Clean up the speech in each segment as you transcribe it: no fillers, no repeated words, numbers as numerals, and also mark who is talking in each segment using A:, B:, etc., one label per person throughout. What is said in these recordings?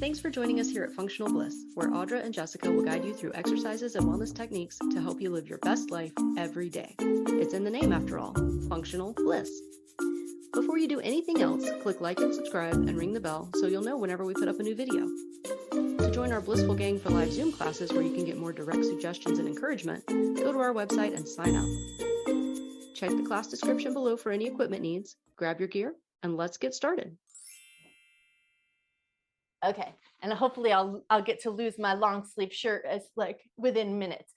A: Thanks for joining us here at Functional Bliss, where Audra and Jessica will guide you through exercises and wellness techniques to help you live your best life every day. It's in the name, after all, Functional Bliss. Before you do anything else, click like and subscribe and ring the bell so you'll know whenever we put up a new video. To join our Blissful Gang for live Zoom classes where you can get more direct suggestions and encouragement, go to our website and sign up. Check the class description below for any equipment needs, grab your gear, and let's get started.
B: Okay, and hopefully I'll get to lose my long sleeve shirt as like within minutes.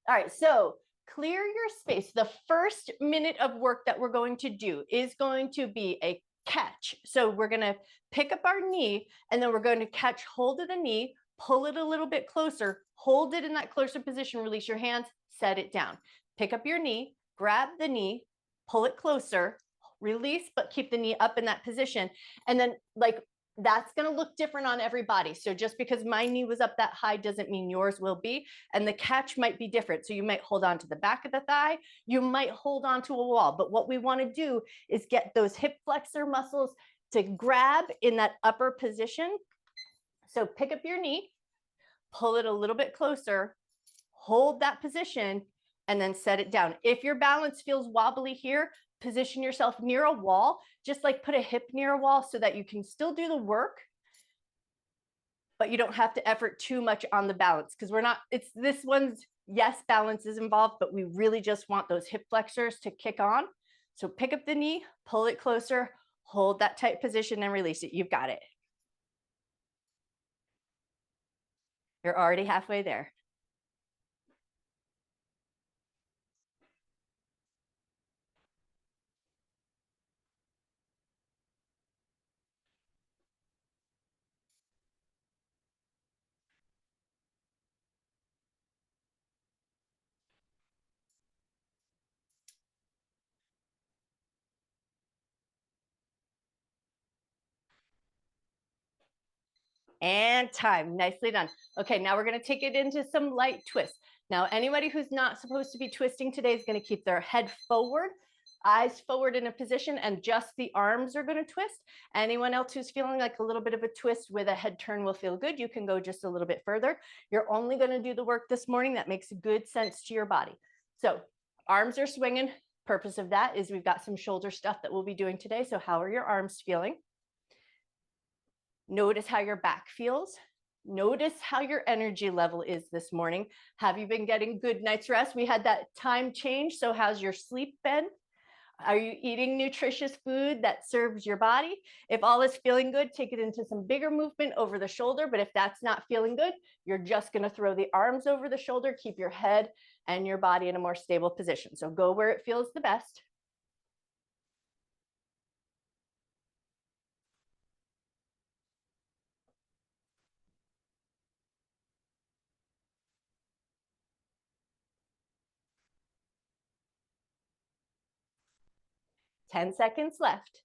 B: All right, so clear your space. The first minute of work that we're going to do is going to be a catch. So we're going to pick up our knee and then we're going to catch hold of the knee, pull it a little bit closer, hold it in that closer position, release your hands, set it down. Pick up your knee, grab the knee, pull it closer, release, but keep the knee up in that position. And then that's going to look different on everybody. So just because my knee was up that high doesn't mean yours will be. And the catch might be different. So you might hold on to the back of the thigh. You might hold on to a wall. But what we want to do is get those hip flexor muscles to grab in that upper position. So pick up your knee, pull it a little bit closer, hold that position, and then set it down. If your balance feels wobbly here, position yourself near a wall, just like put a hip near a wall so that you can still do the work, but you don't have to effort too much on the balance because this one's, yes, balance is involved, but we really just want those hip flexors to kick on. So pick up the knee, pull it closer, hold that tight position and release it. You've got it. You're already halfway there. And time. Nicely done. Okay, now we're going to take it into some light twists. Now, anybody who's not supposed to be twisting today is going to keep their head forward, eyes forward in a position, and just the arms are going to twist. Anyone else who's feeling like a little bit of a twist with a head turn will feel good. You can go just a little bit further. You're only going to do the work this morning that makes good sense to your body. So arms are swinging. Purpose of that is we've got some shoulder stuff that we'll be doing today. So how are your arms feeling? Notice how your back feels. Notice how your energy level is this morning. Have you been getting good night's rest? We had that time change. So how's your sleep been? Are you eating nutritious food that serves your body? If all is feeling good, take it into some bigger movement over the shoulder. But if that's not feeling good, you're just going to throw the arms over the shoulder, keep your head and your body in a more stable position. So go where it feels the best. Ten seconds left.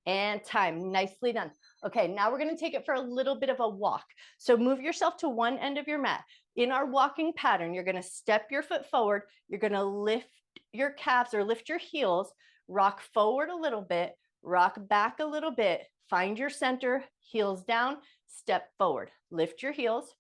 B: And time. Nicely done. Okay, now we're going to take it for a little bit of a walk. So move yourself to one end of your mat. In our walking pattern, you're going to step your foot forward. You're going to lift your calves or lift your heels, rock forward a little bit, rock back a little bit, find your center, heels down, step forward, lift your heels,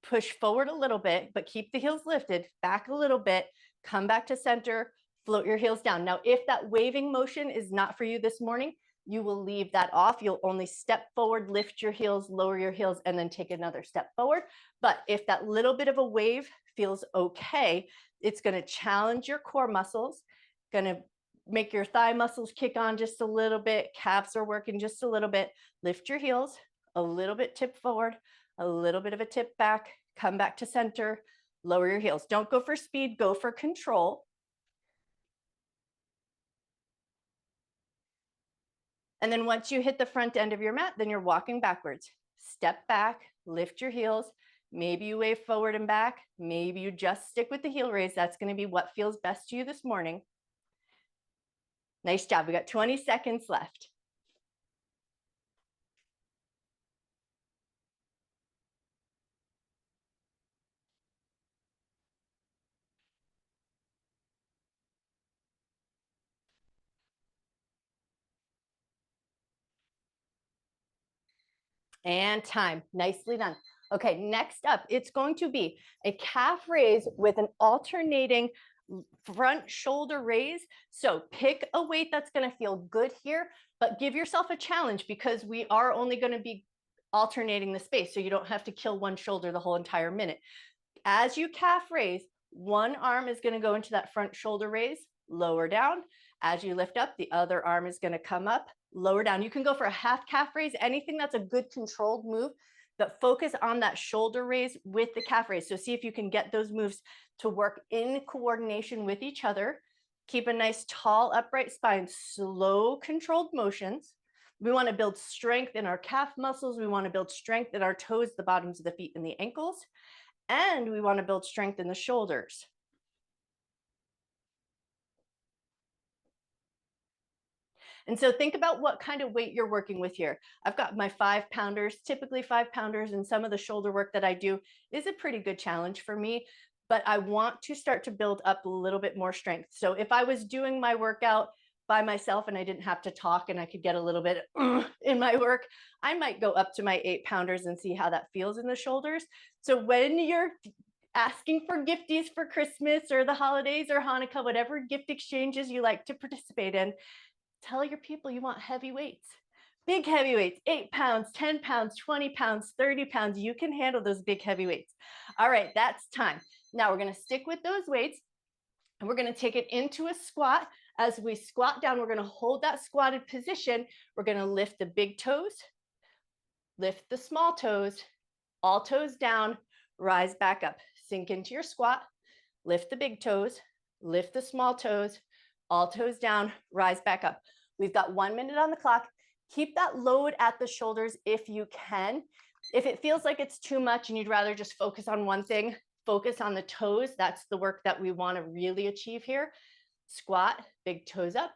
B: push forward a little bit, but keep the heels lifted, back a little bit, come back to center, float your heels down. Now, if that waving motion is not for you this morning, you will leave that off. You'll only step forward, lift your heels, lower your heels, and then take another step forward. But if that little bit of a wave feels okay, it's going to challenge your core muscles, going to make your thigh muscles kick on just a little bit. Calves are working just a little bit. Lift your heels, a little bit tip forward, a little bit of a tip back, come back to center, lower your heels. Don't go for speed, go for control. And then once you hit the front end of your mat, then you're walking backwards. Step back, lift your heels. Maybe you wave forward and back. Maybe you just stick with the heel raise. That's going to be what feels best to you this morning. Nice job. We got 20 seconds left. And time. Nicely done. Okay, next up, it's going to be a calf raise with an alternating front shoulder raise. So pick a weight that's going to feel good here, but give yourself a challenge because we are only going to be alternating the space. So you don't have to kill one shoulder the whole entire minute. As you calf raise, one arm is going to go into that front shoulder raise, lower down. As you lift up, the other arm is going to come up, lower down. You can go for a half calf raise, anything that's a good controlled move, but focus on that shoulder raise with the calf raise. So see if you can get those moves to work in coordination with each other. Keep a nice tall upright spine, slow controlled motions. We want to build strength in our calf muscles. We want to build strength in our toes, the bottoms of the feet and the ankles. And we want to build strength in the shoulders. And so think about what kind of weight you're working with here. I've got my 5-pounders, typically 5-pounders, and some of the shoulder work that I do is a pretty good challenge for me, but I want to start to build up a little bit more strength. So if I was doing my workout by myself and I didn't have to talk and I could get a little bit in my work, I might go up to my 8-pounders and see how that feels in the shoulders. So when you're asking for gifties for Christmas or the holidays or Hanukkah, whatever gift exchanges you like to participate in, tell your people you want heavy weights, big heavy weights, 8 pounds, 10 pounds, 20 pounds, 30 pounds. You can handle those big heavy weights. All right, that's time. Now we're going to stick with those weights and we're going to take it into a squat. As we squat down, we're going to hold that squatted position. We're going to lift the big toes, lift the small toes, all toes down, rise back up, sink into your squat, lift the big toes, lift the small toes, all toes down, rise back up. We've got 1 minute on the clock. Keep that load at the shoulders if you can. If it feels like it's too much and you'd rather just focus on one thing, focus on the toes. That's the work that we want to really achieve here. Squat, big toes up,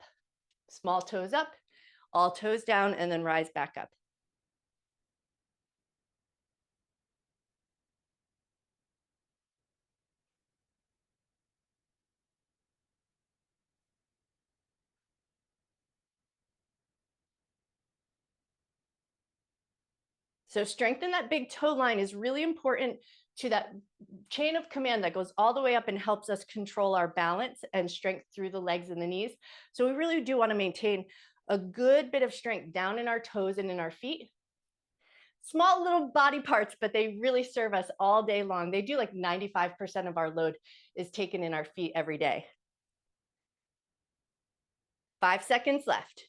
B: small toes up, all toes down, and then rise back up. So strengthen that big toe line is really important to that chain of command that goes all the way up and helps us control our balance and strength through the legs and the knees. So we really do want to maintain a good bit of strength down in our toes and in our feet. Small little body parts, but they really serve us all day long. They do like 95% of our load is taken in our feet every day. 5 seconds left.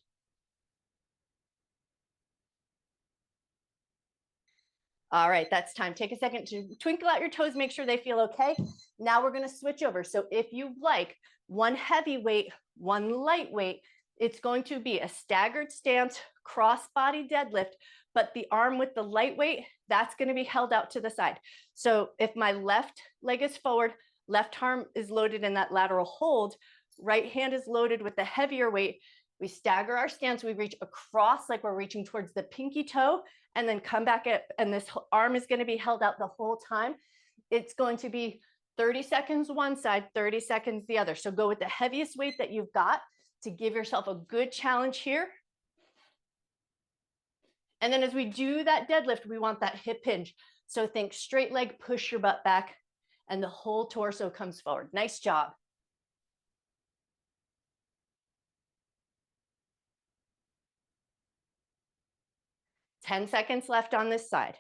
B: All right, that's time. Take a second to twinkle out your toes, make sure they feel okay. Now we're going to switch over. So if you like one heavy weight, one light weight, it's going to be a staggered stance, cross-body deadlift, but the arm with the light weight, that's going to be held out to the side. So if my left leg is forward, left arm is loaded in that lateral hold, right hand is loaded with the heavier weight, we stagger our stance, we reach across like we're reaching towards the pinky toe, and then come back up, and this arm is going to be held out the whole time. It's going to be 30 seconds one side, 30 seconds the other. So go with the heaviest weight that you've got to give yourself a good challenge here. And then as we do that deadlift, we want that hip hinge. So think straight leg, push your butt back, and the whole torso comes forward. Nice job. 10 seconds left on this side.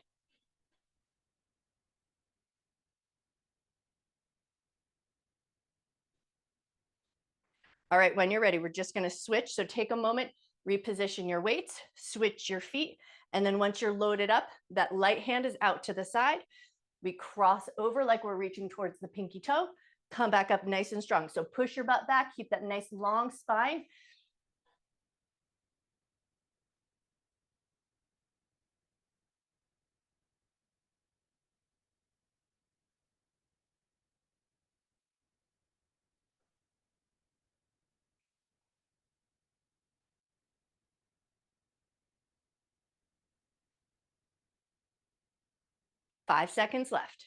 B: All right, when you're ready, we're just going to switch. So take a moment, reposition your weights, switch your feet. And then once you're loaded up, that light hand is out to the side. We cross over like we're reaching towards the pinky toe. Come back up nice and strong. So push your butt back, keep that nice long spine. Five seconds left.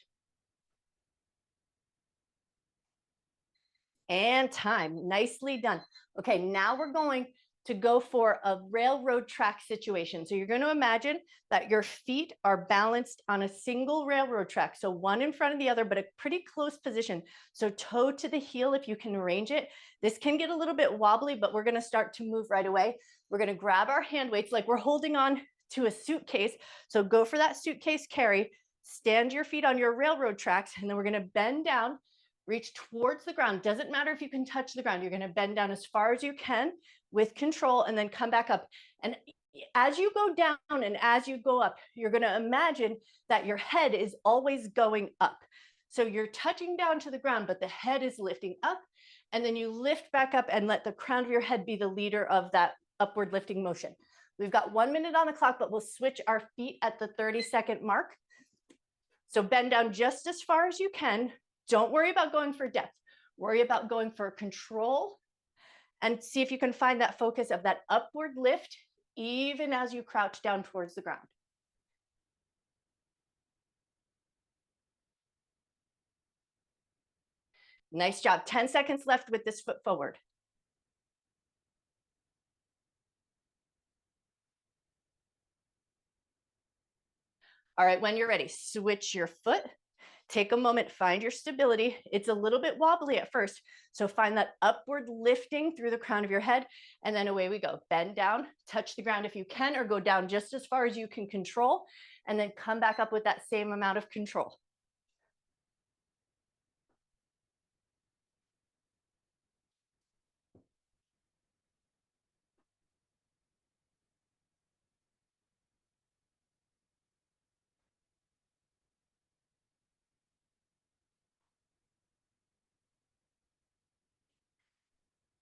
B: And time. Nicely done. Okay, now we're going to go for a railroad track situation. So you're going to imagine that your feet are balanced on a single railroad track. So one in front of the other, but a pretty close position. So toe to the heel, if you can arrange it. This can get a little bit wobbly, but we're going to start to move right away. We're going to grab our hand weights like we're holding on to a suitcase. So go for that suitcase carry, stand your feet on your railroad tracks, and then we're going to bend down, reach towards the ground. Doesn't matter if you can touch the ground. You're going to bend down as far as you can with control and then come back up. And as you go down and as you go up, you're going to imagine that your head is always going up. So you're touching down to the ground, but the head is lifting up. And then you lift back up and let the crown of your head be the leader of that upward lifting motion. We've got 1 minute on the clock, but we'll switch our feet at the 30-second mark. So bend down just as far as you can. Don't worry about going for depth. Worry about going for control and see if you can find that focus of that upward lift, even as you crouch down towards the ground. Nice job. 10 seconds left with this foot forward. All right, when you're ready, switch your foot. Take a moment, find your stability. It's a little bit wobbly at first, so find that upward lifting through the crown of your head, and then away we go. Bend down, touch the ground if you can, or go down just as far as you can control, and then come back up with that same amount of control.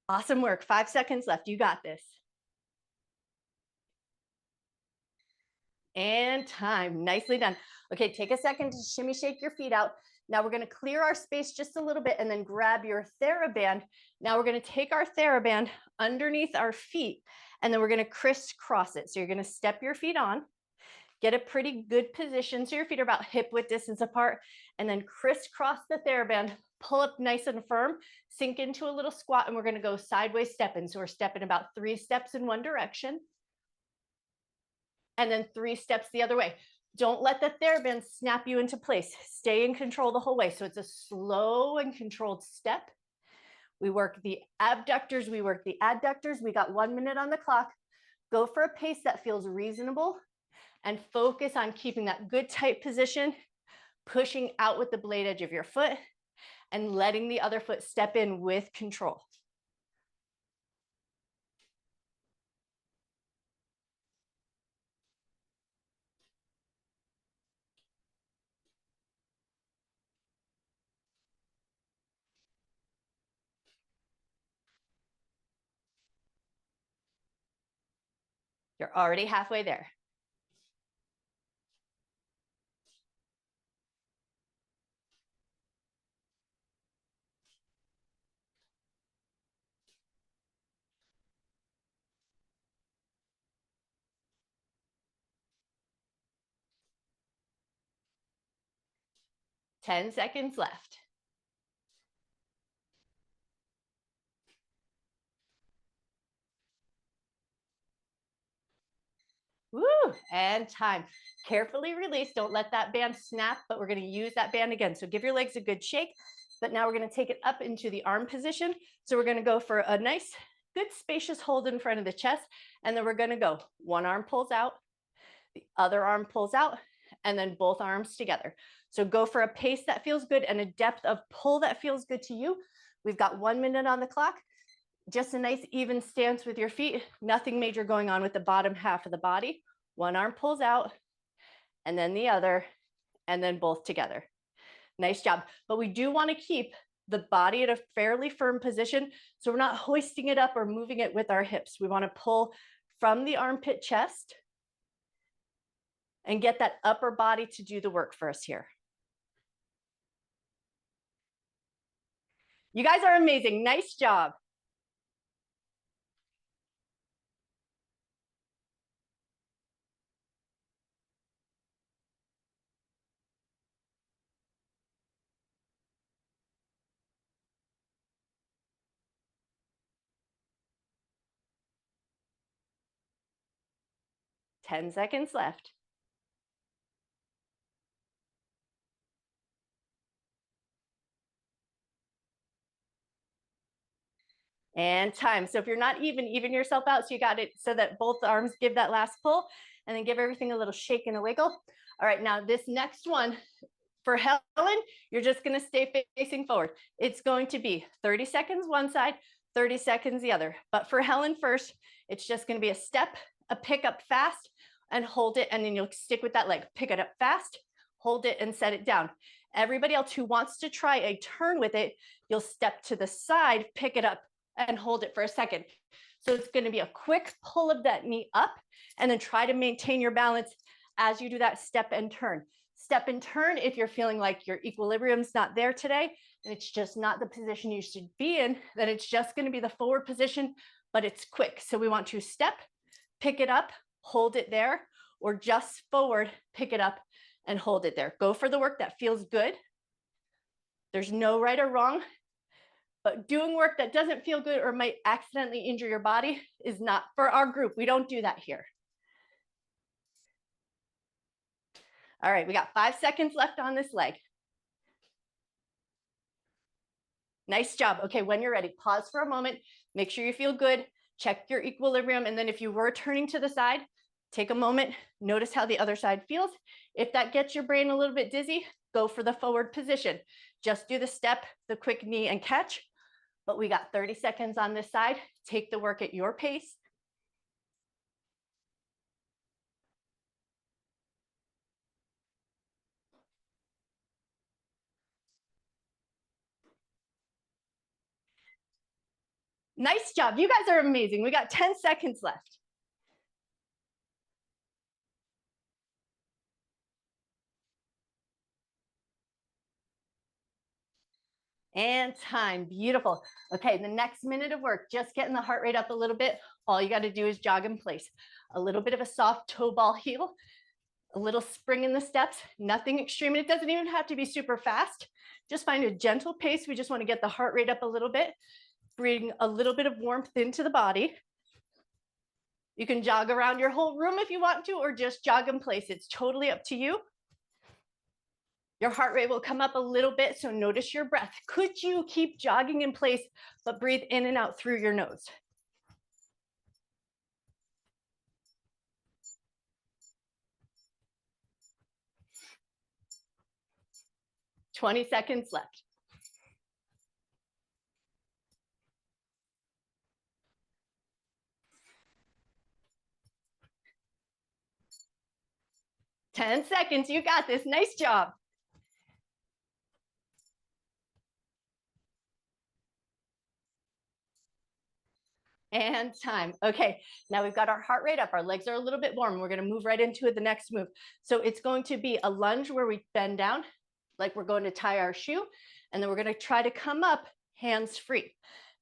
B: Awesome work. 5 seconds left. You got this. And time. Nicely done. Okay, take a second to shimmy shake your feet out. Now we're going to clear our space just a little bit and then grab your theraband. Now we're going to take our theraband underneath our feet and then we're going to crisscross it. So you're going to step your feet on, get a pretty good position. So your feet are about hip width distance apart and then crisscross the theraband, pull up nice and firm, sink into a little squat, and we're going to go sideways step in. So we're stepping about 3 steps in one direction and then 3 steps the other way. Don't let the theraband snap you into place. Stay in control the whole way. So it's a slow and controlled step. We work the abductors, we work the adductors. We got 1 minute on the clock. Go for a pace that feels reasonable and focus on keeping that good tight position, pushing out with the blade edge of your foot and letting the other foot step in with control. You're already halfway there. Ten seconds left. Woo, and time. Carefully release. Don't let that band snap, but we're going to use that band again. So give your legs a good shake, but now we're going to take it up into the arm position. So we're going to go for a nice, good spacious hold in front of the chest. And then we're going to go. One arm pulls out, the other arm pulls out, and then both arms together. So go for a pace that feels good and a depth of pull that feels good to you. We've got 1 minute on the clock. Just a nice even stance with your feet. Nothing major going on with the bottom half of the body. One arm pulls out and then the other, and then both together. Nice job. But we do want to keep the body at a fairly firm position. So we're not hoisting it up or moving it with our hips. We want to pull from the armpit chest and get that upper body to do the work for us here. You guys are amazing. Nice job. 10 seconds left. And time. So if you're not even yourself out. So you got it so that both arms give that last pull and then give everything a little shake and a wiggle. All right, now this next one for Helen, you're just going to stay facing forward. It's going to be 30 seconds one side, 30 seconds the other. But for Helen first, it's just going to be a step, a pick up fast and hold it. And then you'll stick with that leg. Pick it up fast, hold it and set it down. Everybody else who wants to try a turn with it, you'll step to the side, pick it up and hold it for a second. So it's going to be a quick pull of that knee up and then try to maintain your balance as you do that step and turn. Step and turn if you're feeling like your equilibrium's not there today and it's just not the position you should be in, then it's just going to be the forward position, but it's quick. So we want to step, pick it up, hold it there, or just forward, pick it up and hold it there. Go for the work that feels good. There's no right or wrong. But doing work that doesn't feel good or might accidentally injure your body is not for our group. We don't do that here. All right, we got 5 seconds left on this leg. Nice job. Okay, when you're ready, pause for a moment. Make sure you feel good. Check your equilibrium. And then if you were turning to the side, take a moment. Notice how the other side feels. If that gets your brain a little bit dizzy, go for the forward position. Just do the step, the quick knee and catch. But we got 30 seconds on this side. Take the work at your pace. Nice job. You guys are amazing. We got 10 seconds left. And time. Beautiful. Okay, the next minute of work, just getting the heart rate up a little bit. All you got to do is jog in place. A little bit of a soft toe ball heel, a little spring in the steps, nothing extreme. And it doesn't even have to be super fast. Just find a gentle pace. We just want to get the heart rate up a little bit, bring a little bit of warmth into the body. You can jog around your whole room if you want to, or just jog in place. It's totally up to you. Your heart rate will come up a little bit, so notice your breath. Could you keep jogging in place, but breathe in and out through your nose? "20 seconds left. "10 seconds, you got this, nice job. And time. Okay, now we've got our heart rate up. Our legs are a little bit warm. We're going to move right into the next move. So it's going to be a lunge where we bend down, like we're going to tie our shoe. And then we're going to try to come up hands free.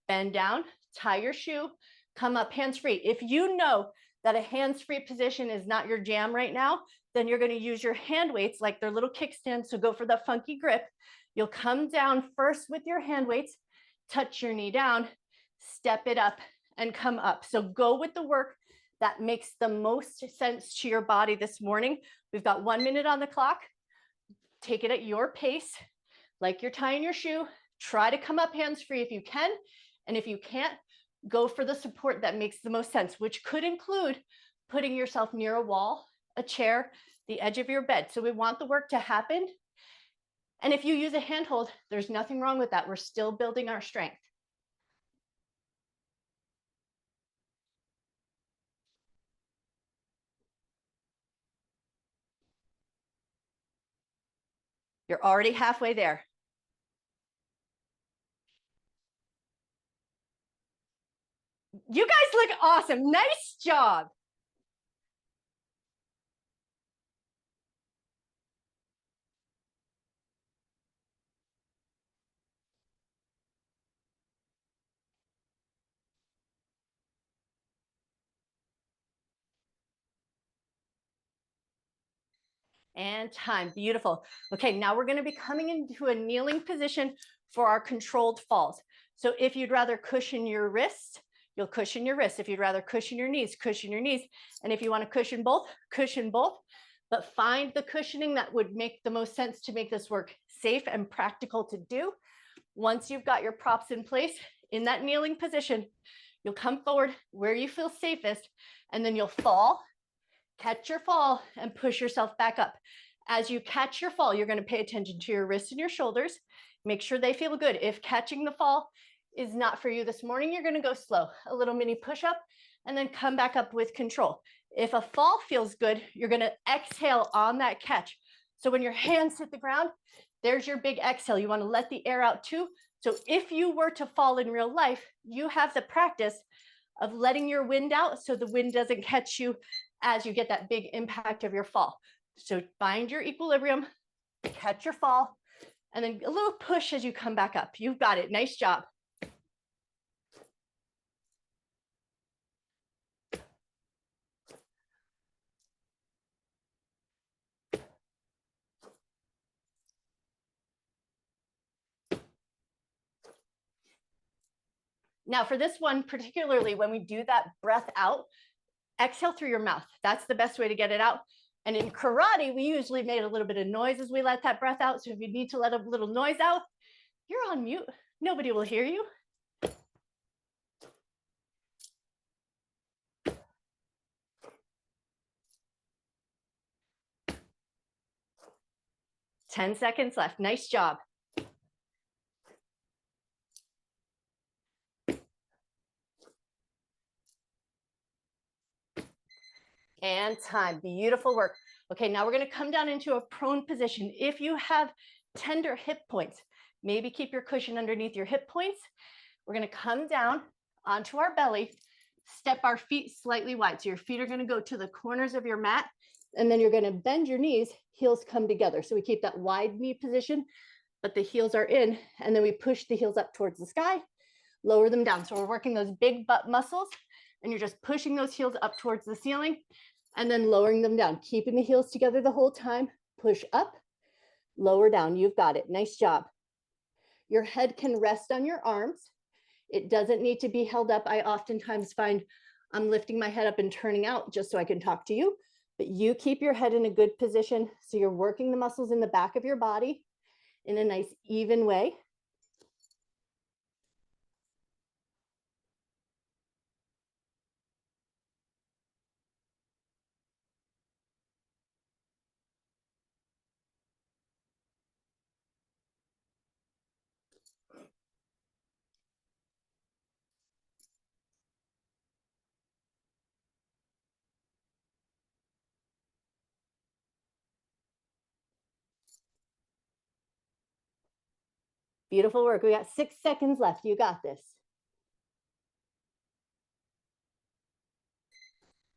B: Bend down, tie your shoe, come up hands free. If you know that a hands free position is not your jam right now, then you're going to use your hand weights like their little kickstands. So go for the funky grip. You'll come down first with your hand weights, touch your knee down, step it up and come up. So go with the work that makes the most sense to your body this morning. We've got 1 minute on the clock. Take it at your pace, like you're tying your shoe. Try to come up hands free if you can. And if you can't, go for the support that makes the most sense, which could include putting yourself near a wall, a chair, the edge of your bed. So we want the work to happen. And if you use a handhold, there's nothing wrong with that. We're still building our strength. You're already halfway there. You guys look awesome. Nice job. And time. Beautiful. Okay, now we're going to be coming into a kneeling position for our controlled falls. So if you'd rather cushion your wrists, You'll cushion your wrists. If you'd rather cushion your knees, cushion your knees. And if you want to cushion both, but find the cushioning that would make the most sense to make this work safe and practical to do. Once you've got your props in place in that kneeling position, you'll come forward where you feel safest, and then you'll fall, catch your fall, and push yourself back up. As you catch your fall, you're going to pay attention to your wrists and your shoulders. Make sure they feel good. If catching the fall is not for you this morning, you're going to go slow, a little mini push up, and then come back up with control. If a fall feels good, you're going to exhale on that catch. So when your hands hit the ground, there's your big exhale. You want to let the air out too. So if you were to fall in real life, you have the practice of letting your wind out so the wind doesn't catch you as you get that big impact of your fall. So find your equilibrium, catch your fall, and then a little push as you come back up. You've got it. Nice job. Now for this one, particularly when we do that breath out, exhale through your mouth. That's the best way to get it out. And in karate, we usually made a little bit of noise as we let that breath out. So if you need to let a little noise out, you're on mute. Nobody will hear you. Ten seconds left. Nice job. And time. Beautiful work. Okay, now we're going to come down into a prone position. If you have tender hip points, maybe keep your cushion underneath your hip points. We're going to come down onto our belly, step our feet slightly wide. So your feet are going to go to the corners of your mat, and then you're going to bend your knees, heels come together. So we keep that wide knee position, but the heels are in, and then we push the heels up towards the sky, lower them down. So we're working those big butt muscles, and you're just pushing those heels up towards the ceiling and then lowering them down, keeping the heels together the whole time. Push up, lower down. You've got it. Nice job. Your head can rest on your arms. It doesn't need to be held up. I oftentimes find I'm lifting my head up and turning out just so I can talk to you, but you keep your head in a good position. So you're working the muscles in the back of your body in a nice even way. Beautiful work. We got 6 seconds left. You got this.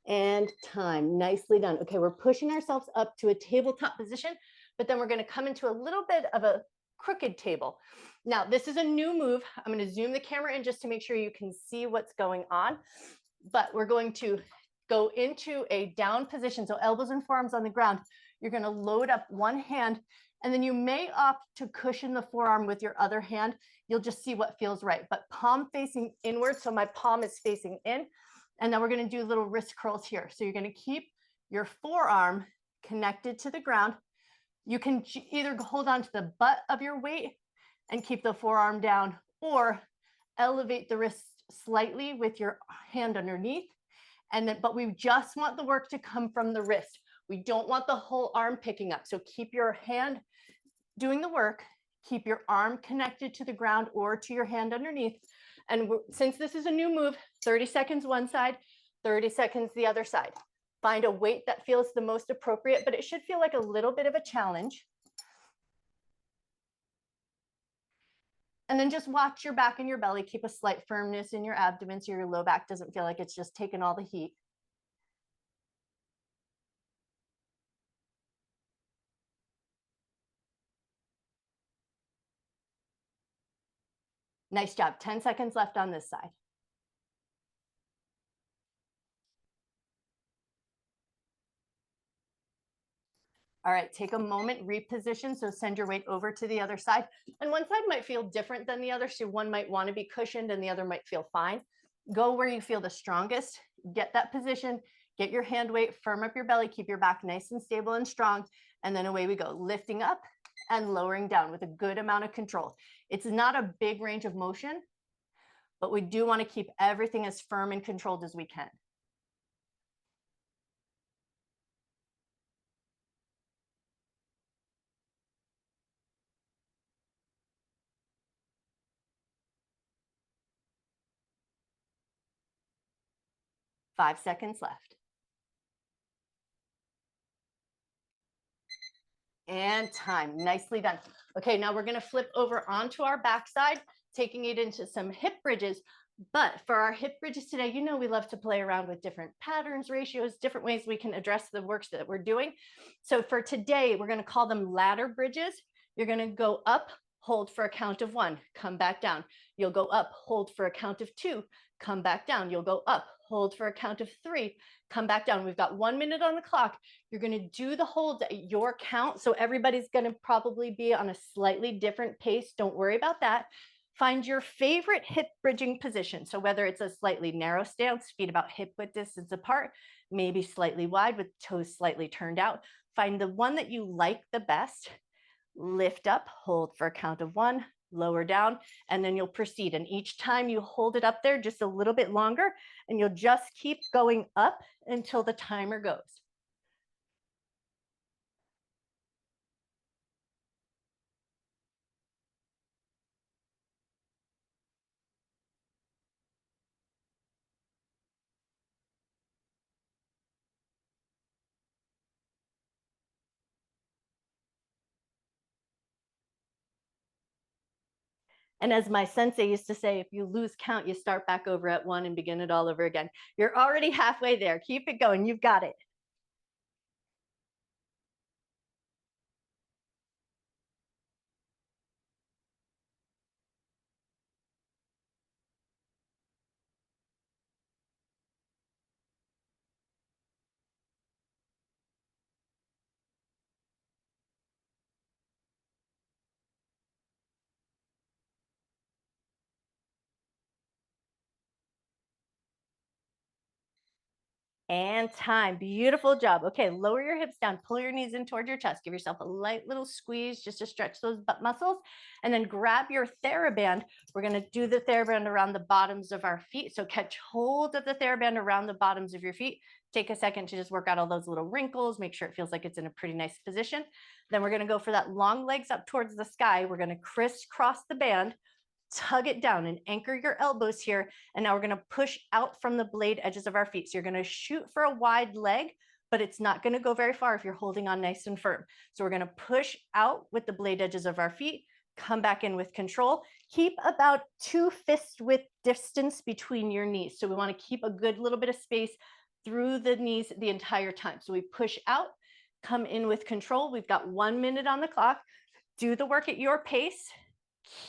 B: And time. Nicely done. Okay, we're pushing ourselves up to a tabletop position, but then we're going to come into a little bit of a crooked table. Now, this is a new move. I'm going to zoom the camera in just to make sure you can see what's going on, but we're going to go into a down position. So elbows and forearms on the ground. You're going to load up one hand, and then you may opt to cushion the forearm with your other hand. You'll just see what feels right, but palm facing inward. So my palm is facing in. And now we're going to do little wrist curls here. So you're going to keep your forearm connected to the ground. You can either hold on to the butt of your weight and keep the forearm down, or elevate the wrist slightly with your hand underneath. And then, but we just want the work to come from the wrist. We don't want the whole arm picking up. So keep your hand doing the work, keep your arm connected to the ground or to your hand underneath. And since this is a new move, 30 seconds one side, 30 seconds the other side. Find a weight that feels the most appropriate, but it should feel like a little bit of a challenge. And then just watch your back and your belly. Keep a slight firmness in your abdomen so your low back doesn't feel like it's just taking all the heat. Nice job. 10 seconds left on this side. All right, take a moment, reposition. So send your weight over to the other side. And one side might feel different than the other. So one might want to be cushioned and the other might feel fine. Go where you feel the strongest, get that position, get your hand weight, firm up your belly, keep your back nice and stable and strong, and then away we go, lifting up and lowering down with a good amount of control. It's not a big range of motion, but we do want to keep everything as firm and controlled as we can. Five seconds left. And time. Nicely done. Okay, now we're going to flip over onto our backside, taking it into some hip bridges. But for our hip bridges today, you know we love to play around with different patterns, ratios, different ways we can address the works that we're doing. So for today, we're going to call them ladder bridges. You're going to go up, hold for a count of 1, come back down. You'll go up, hold for a count of 2, come back down. You'll go up, hold for a count of 3, come back down. We've got 1 minute on the clock. You're going to do the holds at your count. So everybody's going to probably be on a slightly different pace. Don't worry about that. Find your favorite hip bridging position. So whether it's a slightly narrow stance, feet about hip width distance apart, maybe slightly wide with toes slightly turned out. Find the one that you like the best. Lift up, hold for a count of 1, lower down, and then you'll proceed. And each time you hold it up there just a little bit longer, and you'll just keep going up until the timer goes. And as my sensei used to say, if you lose count, you start back over at 1 and begin it all over again. You're already halfway there. Keep it going. You've got it. And time. Beautiful job. Okay, lower your hips down, pull your knees in toward your chest. Give yourself a light little squeeze just to stretch those butt muscles. And then grab your theraband. We're going to do the theraband around the bottoms of our feet. So catch hold of the theraband around the bottoms of your feet. Take a second to just work out all those little wrinkles. Make sure it feels like it's in a pretty nice position. Then we're going to go for that long legs up towards the sky. We're going to crisscross the band. Tug it down and anchor your elbows here. And now we're going to push out from the blade edges of our feet. So you're going to shoot for a wide leg, but it's not going to go very far if you're holding on nice and firm. So we're going to push out with the blade edges of our feet, come back in with control. Keep about 2 fist width distance between your knees. So we want to keep a good little bit of space through the knees the entire time. So we push out, come in with control. We've got 1 minute on the clock. Do the work at your pace.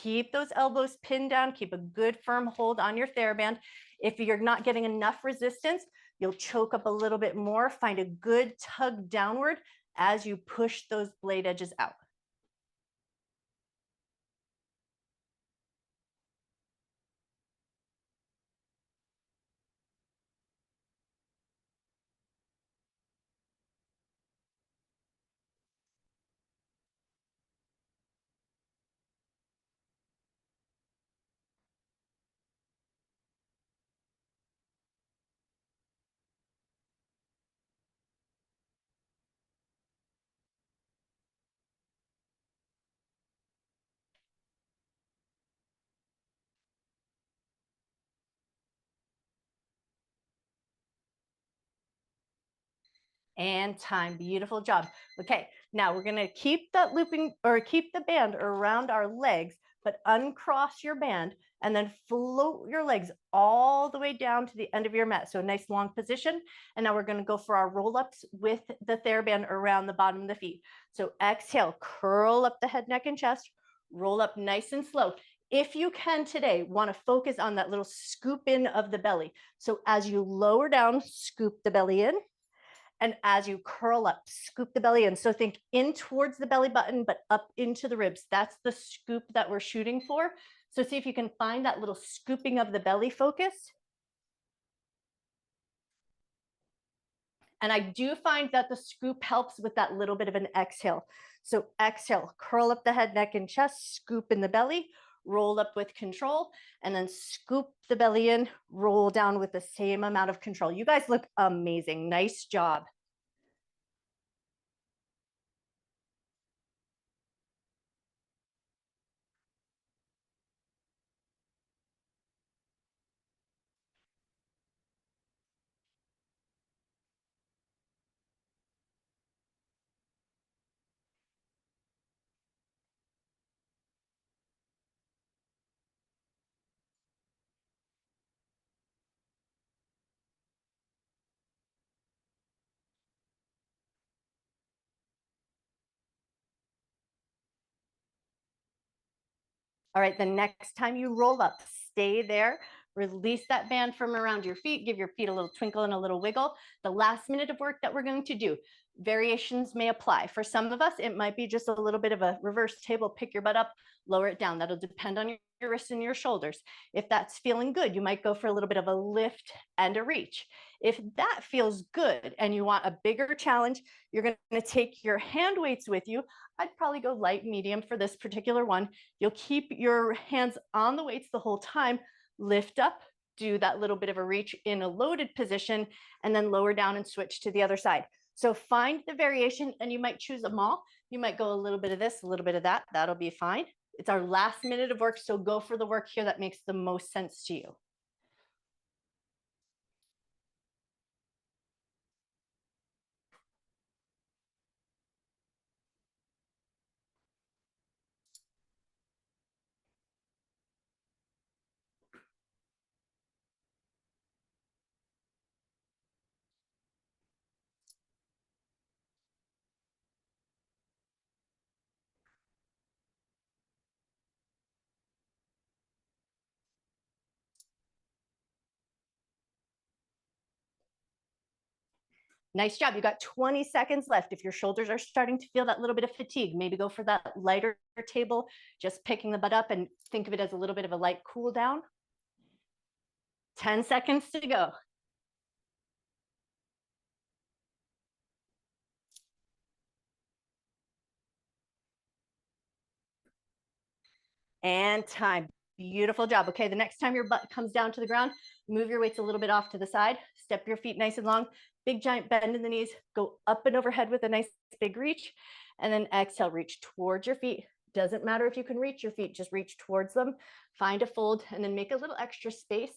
B: Keep those elbows pinned down. Keep a good firm hold on your theraband. If you're not getting enough resistance, you'll choke up a little bit more. Find a good tug downward as you push those blade edges out. And time. Beautiful job. Okay, now we're going to keep that looping or keep the band around our legs, but uncross your band and then float your legs all the way down to the end of your mat. So a nice long position. And now we're going to go for our roll-ups with the TheraBand around the bottom of the feet. So exhale, curl up the head, neck, and chest, roll up nice and slow. If you can today, want to focus on that little scoop in of the belly. So as you lower down, scoop the belly in. And as you curl up, scoop the belly in. So think in towards the belly button, but up into the ribs. That's the scoop that we're shooting for. So see if you can find that little scooping of the belly focus. And I do find that the scoop helps with that little bit of an exhale. So exhale, curl up the head, neck, and chest, scoop in the belly, roll up with control, and then scoop the belly in, roll down with the same amount of control. You guys look amazing. Nice job. All right, the next time you roll up, stay there, release that band from around your feet, give your feet a little twinkle and a little wiggle. The last minute of work that we're going to do, variations may apply. For some of us, it might be just a little bit of a reverse table, pick your butt up, lower it down. That'll depend on your wrists and your shoulders. If that's feeling good, you might go for a little bit of a lift and a reach. If that feels good and you want a bigger challenge, you're going to take your hand weights with you. I'd probably go light medium for this particular one. You'll keep your hands on the weights the whole time, lift up, do that little bit of a reach in a loaded position, and then lower down and switch to the other side. So find the variation, and you might choose them all. You might go a little bit of this, a little bit of that. That'll be fine. It's our last minute of work, so go for the work here that makes the most sense to you. Nice job. You got 20 seconds left. If your shoulders are starting to feel that little bit of fatigue, maybe go for that lighter table, just picking the butt up, and think of it as a little bit of a light cool down. 10 seconds to go. And time. Beautiful job. Okay, the next time your butt comes down to the ground, move your weights a little bit off to the side, step your feet nice and long, big giant bend in the knees, go up and overhead with a nice big reach, and then exhale, reach towards your feet. Doesn't matter if you can reach your feet, just reach towards them, find a fold, and then make a little extra space.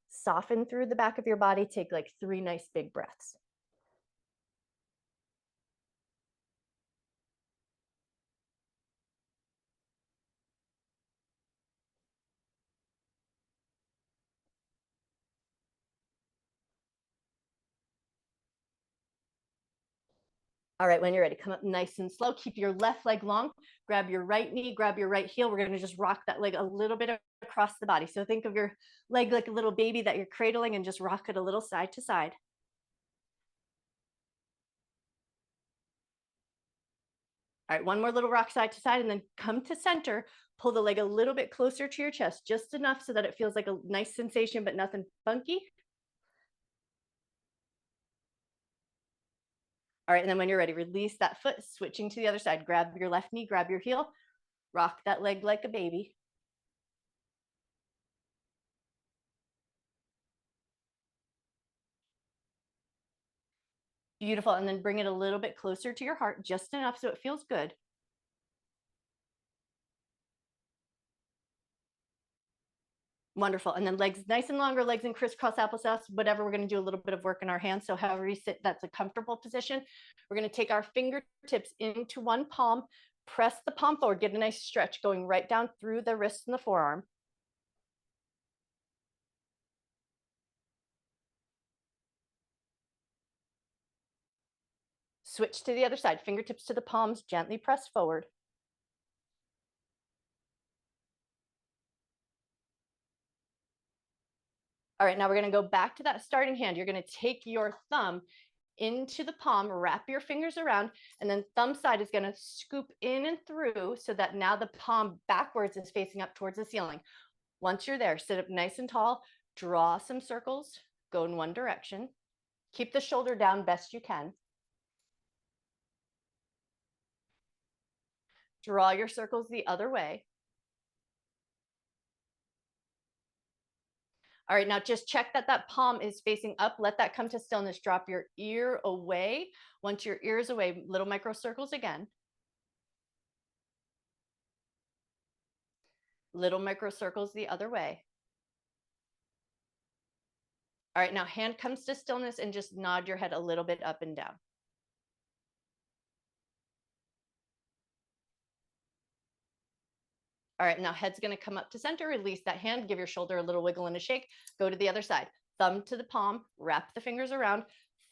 B: Soften through the back of your body, take like 3 nice big breaths. All right, when you're ready, come up nice and slow. Keep your left leg long. Grab your right knee, grab your right heel. We're going to just rock that leg a little bit across the body. So think of your leg like a little baby that you're cradling and just rock it a little side to side. All right, one more little rock side to side and then come to center. Pull the leg a little bit closer to your chest, just enough so that it feels like a nice sensation, but nothing funky. All right, and then when you're ready, release that foot, switching to the other side. Grab your left knee, grab your heel, rock that leg like a baby. Beautiful, and then bring it a little bit closer to your heart, just enough so it feels good. Wonderful. And then legs nice and longer, legs in crisscross applesauce, whatever. We're going to do a little bit of work in our hands. So however you sit, that's a comfortable position. We're going to take our fingertips into one palm, press the palm forward, get a nice stretch going right down through the wrist and the forearm. Switch to the other side, fingertips to the palms, gently press forward. All right, now we're going to go back to that starting hand. You're going to take your thumb into the palm, wrap your fingers around, and then thumb side is going to scoop in and through so that now the palm backwards is facing up towards the ceiling. Once you're there, sit up nice and tall, draw some circles, go in one direction. Keep the shoulder down best you can. Draw your circles the other way. All right, now just check that that palm is facing up. Let that come to stillness. Drop your ear away. Once your ear is away, little micro circles again. Little micro circles the other way. All right, now hand comes to stillness and just nod your head a little bit up and down. All right, now head's gonna come up to center, release that hand, give your shoulder a little wiggle and a shake, go to the other side. Thumb to the palm, wrap the fingers around,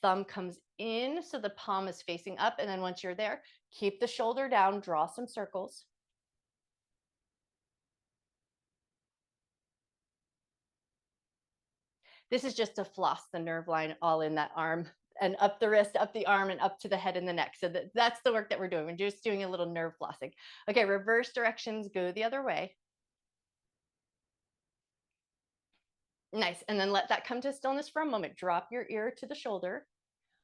B: thumb comes in so the palm is facing up, and then once you're there, keep the shoulder down, draw some circles. This is just to floss the nerve line all in that arm and up the wrist, up the arm, and up to the head and the neck. So that's the work that we're doing. We're just doing a little nerve flossing. Okay, reverse directions, go the other way. Nice, and then let that come to stillness for a moment. Drop your ear to the shoulder.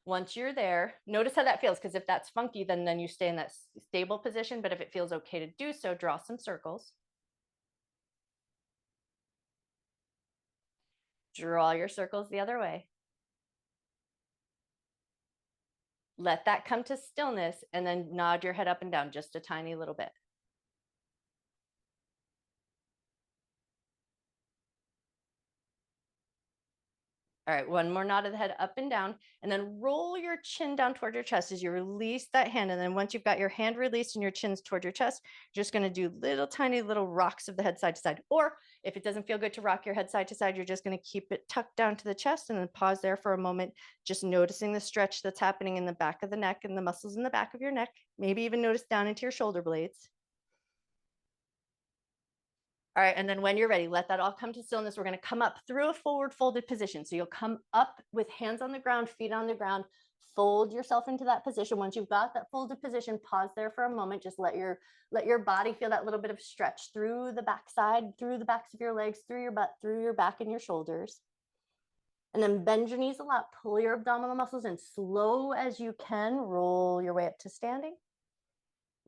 B: Once you're there, notice how that feels, because if that's funky, then you stay in that stable position. But if it feels okay to do so, draw some circles. Draw your circles the other way. Let that come to stillness and then nod your head up and down just a tiny little bit. All right, one more nod of the head up and down, and then roll your chin down toward your chest as you release that hand. And then once you've got your hand released and your chin's toward your chest, you're just gonna do little tiny little rocks of the head side to side. Or if it doesn't feel good to rock your head side to side, you're just gonna keep it tucked down to the chest and then pause there for a moment, just noticing the stretch that's happening in the back of the neck and the muscles in the back of your neck. Maybe even notice down into your shoulder blades. All right, and then when you're ready, let that all come to stillness. We're gonna come up through a forward folded position. So you'll come up with hands on the ground, feet on the ground, fold yourself into that position. Once you've got that folded position, pause there for a moment. Just let your body feel that little bit of stretch through the backside, through the backs of your legs, through your butt, through your back and your shoulders. And then bend your knees a lot, pull your abdominal muscles in, slow as you can, roll your way up to standing.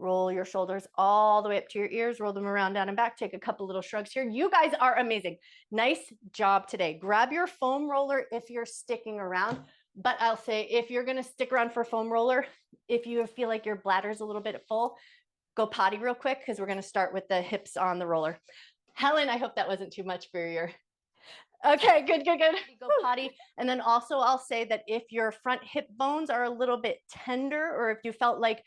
B: Roll your shoulders all the way up to your ears, roll them around, down and back. Take a couple little shrugs here. You guys are amazing. Nice job today. Grab your foam roller if you're sticking around. But I'll say, if you're gonna stick around for foam roller, if you feel like your bladder's a little bit full, go potty real quick, because we're gonna start with the hips on the roller. Helen, I hope that wasn't too much for your... Okay, good. Go potty. And then also I'll say that if your front hip bones are a little bit tender, or if you felt like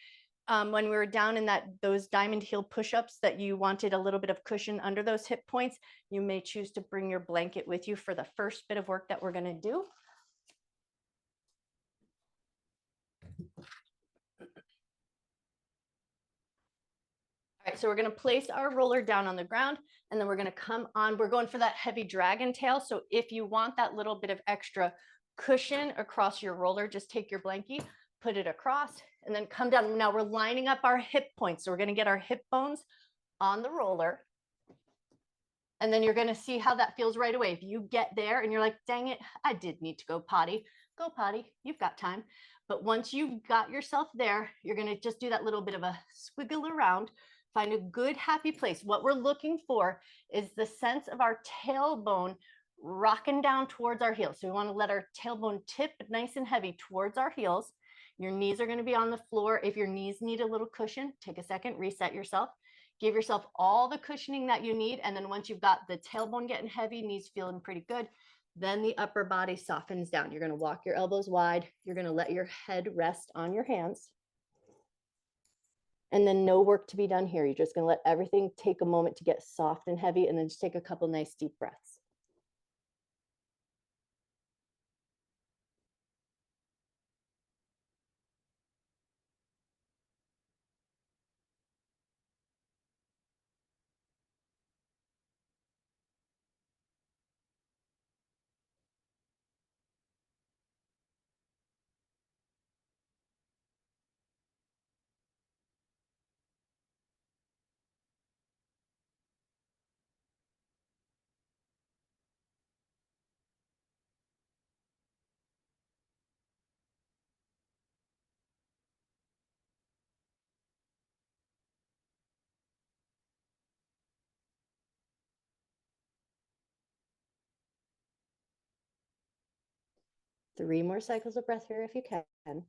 B: when we were down in those diamond heel push-ups that you wanted a little bit of cushion under those hip points, you may choose to bring your blanket with you for the first bit of work that we're going to do. All right, so we're going to place our roller down on the ground, and then we're going to come on. We're going for that heavy dragon tail. So if you want that little bit of extra cushion across your roller, just take your blankie, put it across, and then come down. Now we're lining up our hip points. So we're going to get our hip bones on the roller. And then you're going to see how that feels right away. If you get there and you're like, dang it, I did need to go potty, you've got time. But once you've got yourself there, you're going to just do that little bit of a squiggle around, find a good, happy place. What we're looking for is the sense of our tailbone rocking down towards our heels. So we want to let our tailbone tip nice and heavy towards our heels. Your knees are going to be on the floor. If your knees need a little cushion, take a second, reset yourself. Give yourself all the cushioning that you need. And then once you've got the tailbone getting heavy, knees feeling pretty good, then the upper body softens down. You're going to walk your elbows wide. You're going to let your head rest on your hands. And then no work to be done here. You're just going to let everything take a moment to get soft and heavy, and then just take a couple nice deep breaths. 3 more cycles of breath here if you can.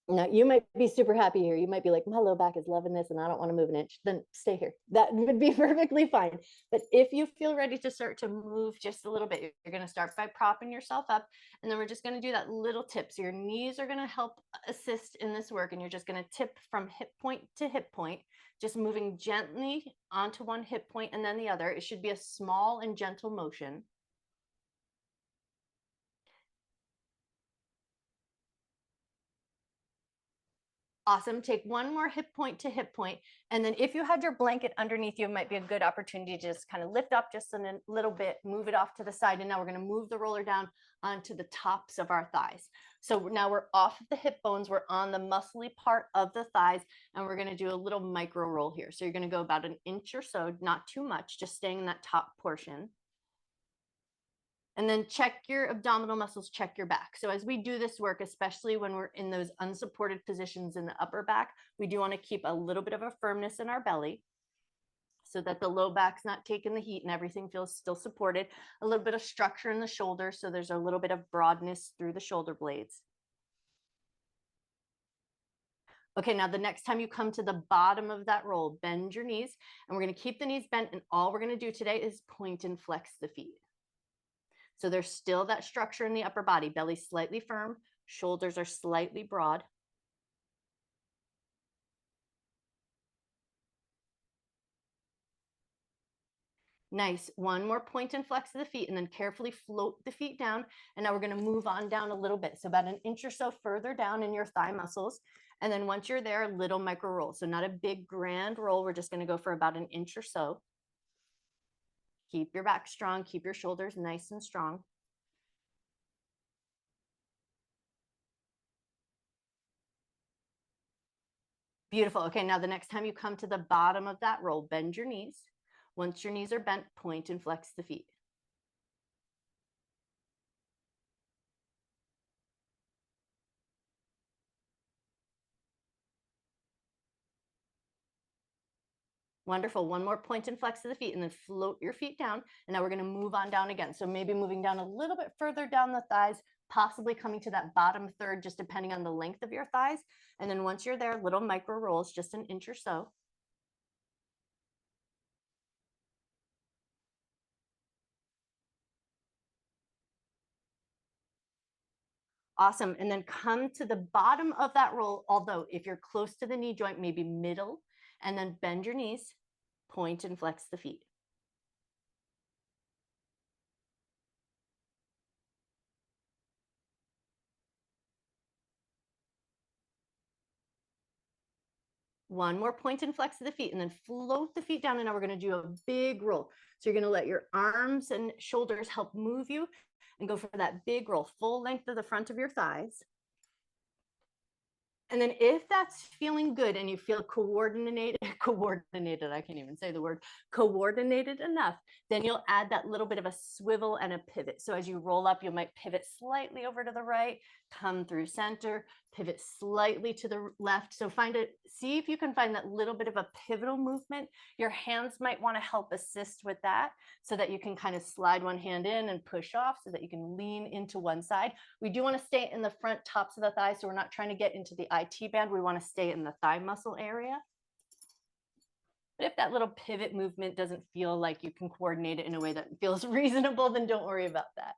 B: Now, you might be super happy here. You might be like, my low back is loving this and I don't want to move an inch. Then stay here. That would be perfectly fine. But if you feel ready to start to move just a little bit, you're going to start by propping yourself up. And then we're just going to do that little tip. So your knees are going to help assist in this work. And you're just going to tip from hip point to hip point, just moving gently onto one hip point and then the other. It should be a small and gentle motion. Awesome. Take one more hip point to hip point. And then if you had your blanket underneath you, it might be a good opportunity to just kind of lift up just a little bit, move it off to the side. And now we're going to move the roller down onto the tops of our thighs. So now we're off of the hip bones. We're on the muscly part of the thighs. And we're going to do a little micro roll here. So you're going to go about an inch or so, not too much, just staying in that top portion. And then check your abdominal muscles, check your back. So as we do this work, especially when we're in those unsupported positions in the upper back, we do want to keep a little bit of a firmness in our belly so that the low back's not taking the heat and everything feels still supported. A little bit of structure in the shoulders, so there's a little bit of broadness through the shoulder blades. Okay, now the next time you come to the bottom of that roll, bend your knees, and we're going to keep the knees bent, and all we're going to do today is point and flex the feet. So there's still that structure in the upper body, belly slightly firm, shoulders are slightly broad. Nice. One more point and flex of the feet, and then carefully float the feet down. And now we're going to move on down a little bit. So about an inch or so further down in your thigh muscles. And then once you're there, little micro roll. So not a big grand roll. We're just going to go for about an inch or so. Keep your back strong. Keep your shoulders nice and strong. Beautiful. Okay, now the next time you come to the bottom of that roll, bend your knees. Once your knees are bent, point and flex the feet. Wonderful. One more point and flex of the feet, and then float your feet down. And now we're going to move on down again. So maybe moving down a little bit further down the thighs, possibly coming to that bottom third, just depending on the length of your thighs. And then once you're there, little micro rolls, just an inch or so. Awesome. And then come to the bottom of that roll. Although if you're close to the knee joint, maybe middle, and then bend your knees, point and flex the feet. One more point and flex of the feet, and then float the feet down. And now we're going to do a big roll. So you're going to let your arms and shoulders help move you and go for that big roll, full length of the front of your thighs. And then if that's feeling good and you feel coordinated, I can't even say the word, coordinated enough, then you'll add that little bit of a swivel and a pivot. So as you roll up, you might pivot slightly over to the right, come through center, pivot slightly to the left. So see if you can find that little bit of a pivotal movement. Your hands might want to help assist with that so that you can kind of slide one hand in and push off so that you can lean into one side. We do want to stay in the front tops of the thighs, so we're not trying to get into the IT band. We want to stay in the thigh muscle area. But if that little pivot movement doesn't feel like you can coordinate it in a way that feels reasonable, then don't worry about that.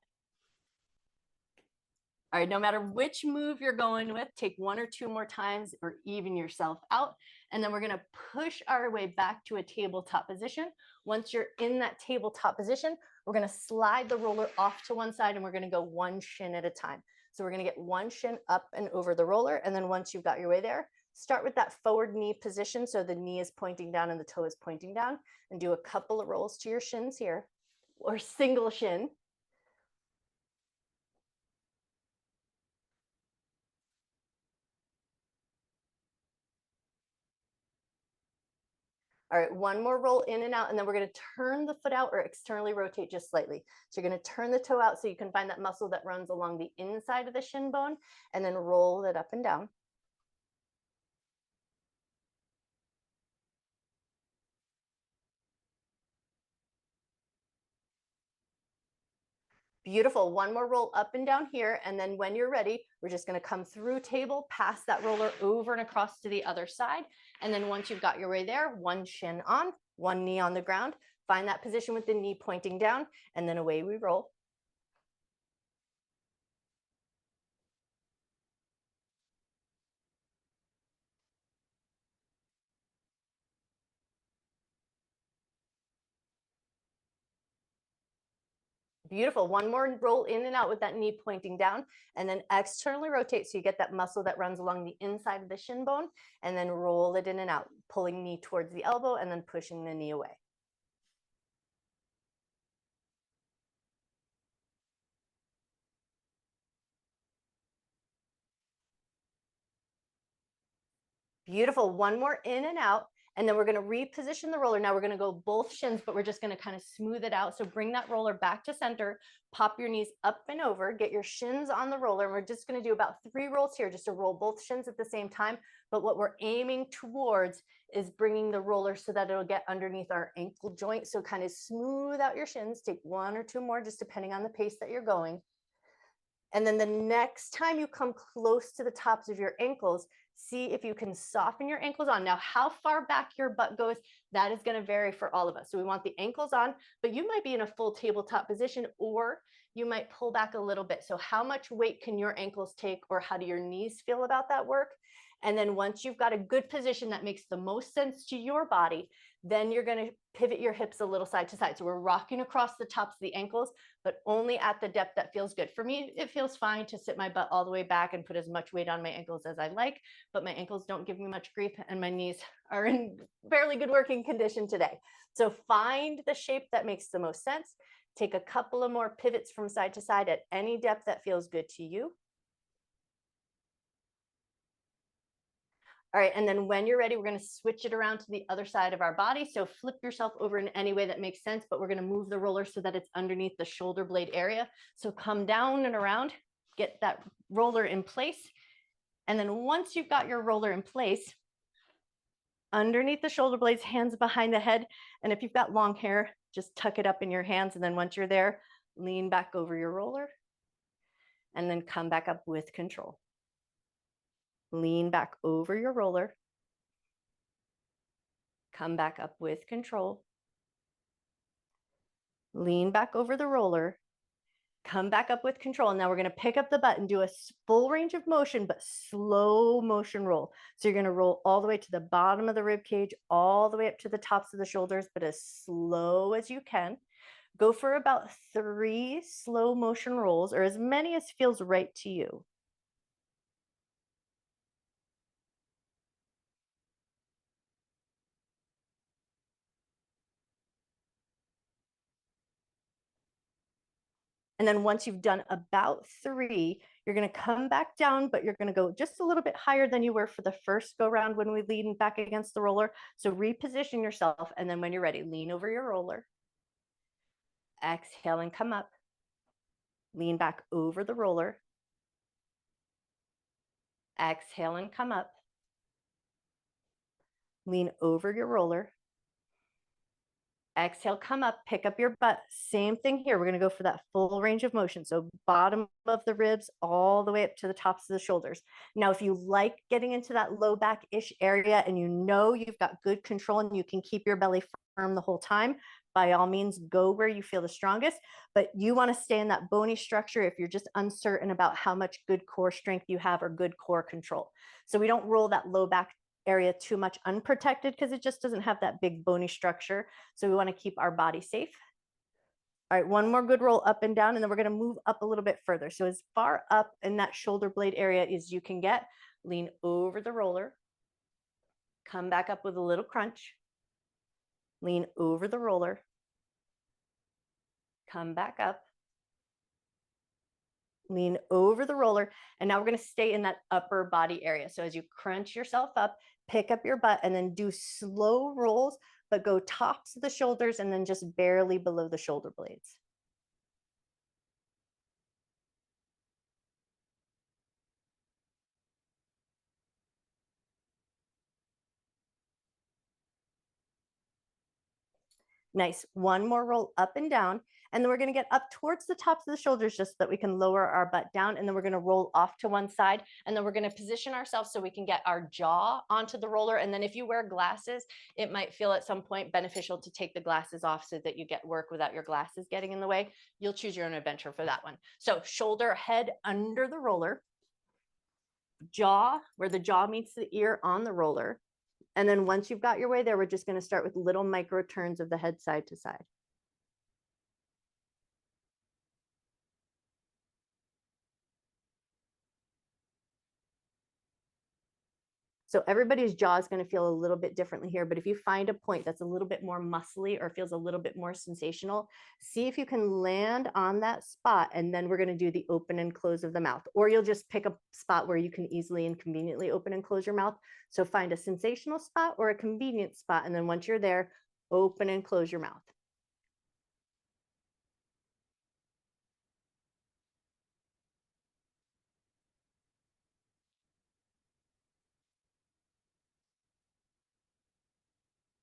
B: All right, no matter which move you're going with, take one or two more times or even yourself out. And then we're going to push our way back to a tabletop position. Once you're in that tabletop position, we're going to slide the roller off to one side and we're going to go one shin at a time. So we're going to get one shin up and over the roller. And then once you've got your way there, start with that forward knee position. So the knee is pointing down and the toe is pointing down, and do a couple of rolls to your shins here, or single shin. All right, one more roll in and out, and then we're going to turn the foot out or externally rotate just slightly. So you're going to turn the toe out so you can find that muscle that runs along the inside of the shin bone, and then roll it up and down. Beautiful. One more roll up and down here. And then when you're ready, we're just going to come through table, pass that roller over and across to the other side. And then once you've got your way there, one shin on, one knee on the ground, find that position with the knee pointing down, and then away we roll. Beautiful. One more roll in and out with that knee pointing down, and then externally rotate so you get that muscle that runs along the inside of the shin bone, and then roll it in and out, pulling knee towards the elbow and then pushing the knee away. Beautiful. One more in and out. And then we're going to reposition the roller. Now we're going to go both shins, but we're just going to kind of smooth it out. So bring that roller back to center, pop your knees up and over, get your shins on the roller. And we're just going to do about 3 rolls here just to roll both shins at the same time. But what we're aiming towards is bringing the roller so that it'll get underneath our ankle joint. So kind of smooth out your shins. Take 1 or 2 more, just depending on the pace that you're going. And then the next time you come close to the tops of your ankles, see if you can soften your ankles on. Now, how far back your butt goes, that is going to vary for all of us. So we want the ankles on, but you might be in a full tabletop position, or you might pull back a little bit. So how much weight can your ankles take, or how do your knees feel about that work? And then once you've got a good position that makes the most sense to your body, then you're going to pivot your hips a little side to side. So we're rocking across the tops of the ankles, but only at the depth that feels good. For me, it feels fine to sit my butt all the way back and put as much weight on my ankles as I like, but my ankles don't give me much grief and my knees are in fairly good working condition today. So find the shape that makes the most sense. Take a couple of more pivots from side to side at any depth that feels good to you. All right, and then when you're ready, we're going to switch it around to the other side of our body. So flip yourself over in any way that makes sense, but we're going to move the roller so that it's underneath the shoulder blade area. So come down and around, get that roller in place. And then once you've got your roller in place, underneath the shoulder blades, hands behind the head. And if you've got long hair, just tuck it up in your hands. And then once you're there, lean back over your roller and then come back up with control. Lean back over your roller. Come back up with control. Lean back over the roller. Come back up with control. Now we're going to pick up the butt and do a full range of motion, but slow motion roll. So you're going to roll all the way to the bottom of the rib cage, all the way up to the tops of the shoulders, but as slow as you can. Go for about 3 slow motion rolls, or as many as feels right to you. And then once you've done about 3, you're going to come back down, but you're going to go just a little bit higher than you were for the first go round when we lean back against the roller. So reposition yourself. And then when you're ready, lean over your roller. Exhale and come up. Lean back over the roller. Exhale and come up. Lean over your roller. Exhale, come up, pick up your butt. Same thing here. We're going to go for that full range of motion. So bottom of the ribs all the way up to the tops of the shoulders. Now, if you like getting into that low back-ish area and you know you've got good control and you can keep your belly firm the whole time, by all means, go where you feel the strongest. But you want to stay in that bony structure if you're just uncertain about how much good core strength you have or good core control. So we don't roll that low back area too much unprotected because it just doesn't have that big bony structure. So we want to keep our body safe. All right, one more good roll up and down, and then we're going to move up a little bit further. So as far up in that shoulder blade area as you can get, lean over the roller, come back up with a little crunch, lean over the roller, come back up, lean over the roller, and now we're going to stay in that upper body area. So as you crunch yourself up, pick up your butt, and then do slow rolls, but go tops of the shoulders and then just barely below the shoulder blades. Nice. One more roll up and down. And then we're going to get up towards the tops of the shoulders just so that we can lower our butt down. And then we're going to roll off to one side. And then we're going to position ourselves so we can get our jaw onto the roller. And then if you wear glasses, it might feel at some point beneficial to take the glasses off so that you get work without your glasses getting in the way. You'll choose your own adventure for that one. So shoulder, head under the roller, jaw, where the jaw meets the ear on the roller. And then once you've got your way there, we're just going to start with little micro turns of the head side to side. So everybody's jaw is going to feel a little bit differently here, but if you find a point that's a little bit more muscly or feels a little bit more sensational, see if you can land on that spot, and then we're going to do the open and close of the mouth, or you'll just pick a spot where you can easily and conveniently open and close your mouth. So find a sensational spot or a convenient spot, and then once you're there, open and close your mouth.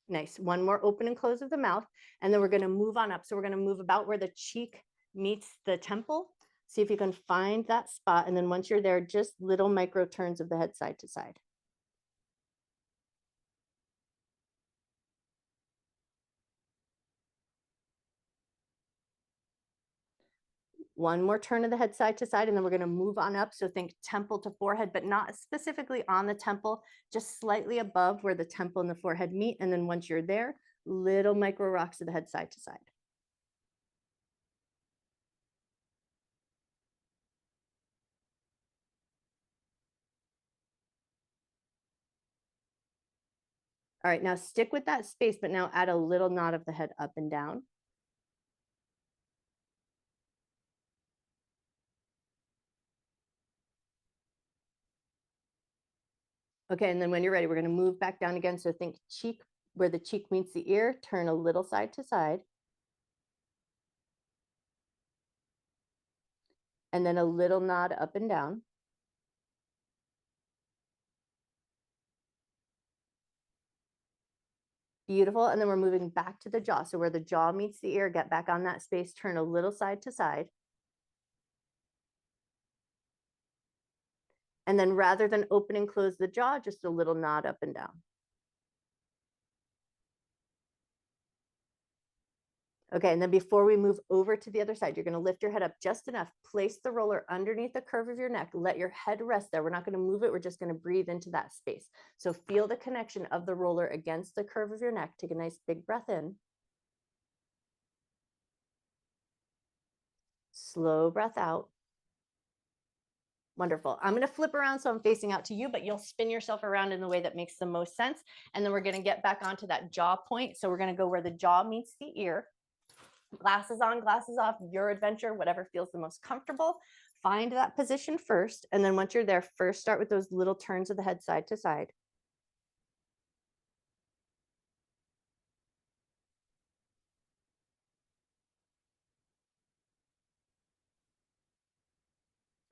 B: Nice. One more open and close of the mouth. And then we're going to move on up. So we're going to move about where the cheek meets the temple. See if you can find that spot. And then once you're there, just little micro turns of the head side to side. One more turn of the head side to side, and then we're going to move on up. So think temple to forehead, but not specifically on the temple, just slightly above where the temple and the forehead meet. And then once you're there, little micro rocks of the head side to side. All right, now stick with that space, but now add a little nod of the head up and down. Okay, and then when you're ready, we're going to move back down again. So think cheek, where the cheek meets the ear, turn a little side to side. And then a little nod up and down. Beautiful. And then we're moving back to the jaw. So where the jaw meets the ear, get back on that space, turn a little side to side. And then rather than open and close the jaw, just a little nod up and down. Okay, and then before we move over to the other side, you're going to lift your head up just enough, place the roller underneath the curve of your neck, let your head rest there. We're not going to move it. We're just going to breathe into that space. So feel the connection of the roller against the curve of your neck. Take a nice big breath in. Slow breath out. Wonderful. I'm going to flip around so I'm facing out to you, but you'll spin yourself around in the way that makes the most sense. And then we're going to get back onto that jaw point. So we're going to go where the jaw meets the ear. Glasses on, glasses off, your adventure, whatever feels the most comfortable. Find that position first. And then once you're there, first start with those little turns of the head side to side.